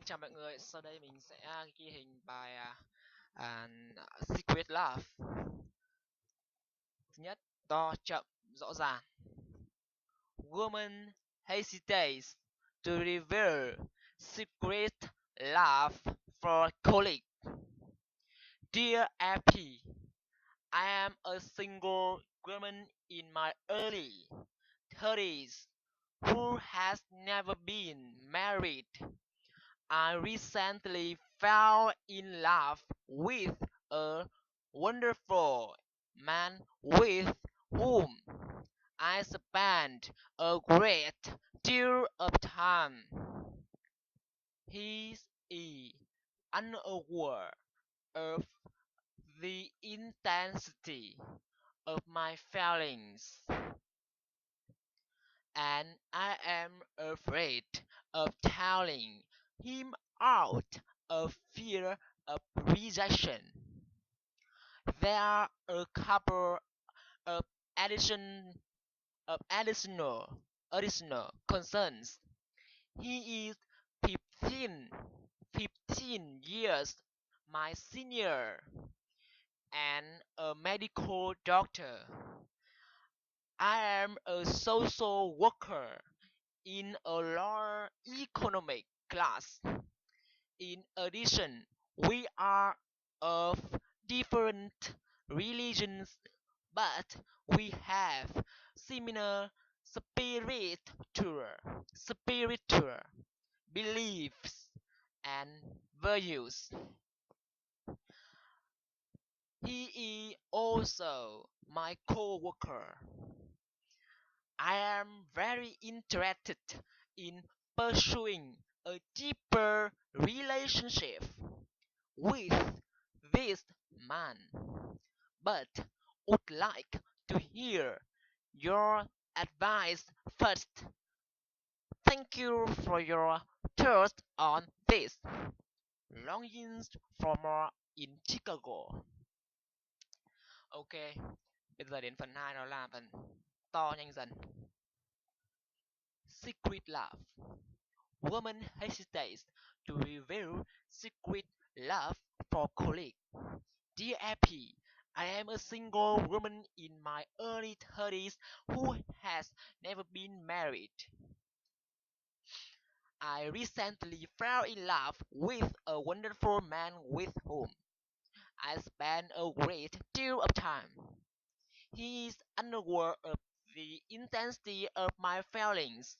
Chào mọi người, sau đây mình sẽ ghi hình bài Secret Love. Thứ nhất, to, chậm, rõ ràng. Woman hesitates to reveal secret love for colleague. Dear AP, I am a single woman in my early 30s who has never been married. I recently fell in love with a wonderful man with whom I spent a great deal of time. He is unaware of the intensity of my feelings, and I am afraid of telling him out of fear of rejection. There are a couple of addition of additional concerns. He is 15, 15 years my senior and a medical doctor. I am a social worker in a lower economic class. In addition, we are of different religions, but we have similar spiritual beliefs and values. He is also my co-worker. I am very interested in pursuing a deeper relationship with this man, but would like to hear your advice first. Thank you for your thoughts on this. Longings for more in Chicago. Ok, bây giờ đến phần 2 đó là phần to nhanh dần. Secret love. Woman hesitates to reveal secret love for colleague. Dear AP, I am a single woman in my early 30s who has never been married. I recently fell in love with a wonderful man with whom I spent a great deal of time. He is unaware of the intensity of my feelings.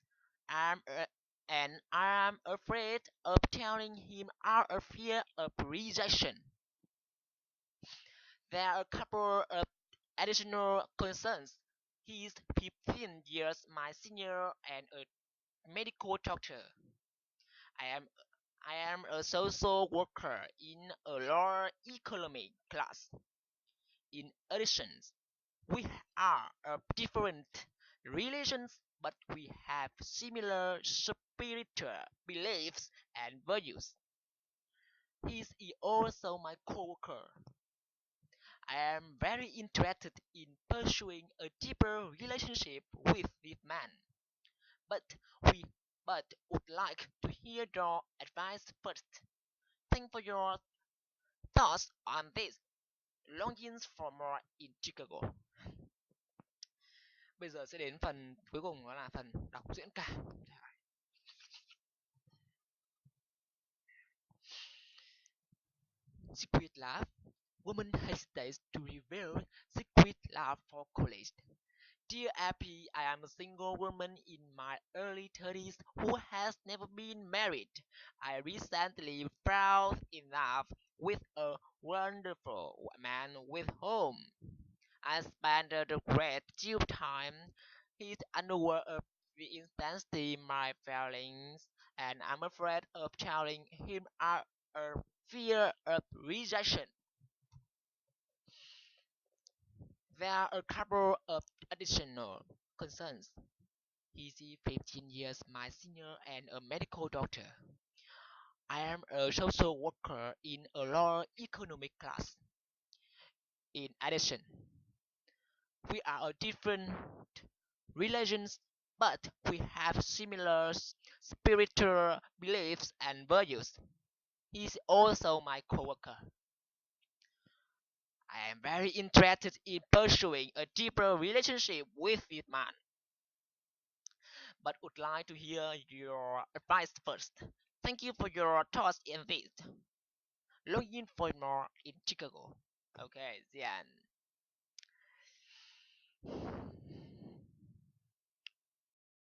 I'm a- and I am afraid of telling him out of fear of rejection. There are a couple of additional concerns. He is 15 years my senior and a medical doctor. I am I am a social worker in a lower economic class. In addition, we are of different religions, but we have similar spiritual beliefs and values. He is also my co-worker. I am very interested in pursuing a deeper relationship with this man, but we but would like to hear your advice first. Thank for your thoughts on this. Longings for more in Chicago. Bây giờ sẽ đến phần cuối cùng, đó là phần đọc diễn cảm. Secret love. Woman hesitates to reveal secret love for colleagues. Dear Appy, I am a single woman in my early 30s who has never been married. I recently fell in love with a wonderful man with whom I spent a great deal of time. He's unaware of the intensity my feelings, and I'm afraid of telling him out of fear of rejection. There are a couple of additional concerns. He's 15 years my senior and a medical doctor. I am a social worker in a lower economic class. In addition, we are a different religions, but we have similar spiritual beliefs and values. He is also my coworker. I am very interested in pursuing a deeper relationship with this man, but would like to hear your advice first. Thank you for your thoughts in this. Log in for more in Chicago. Okay, then.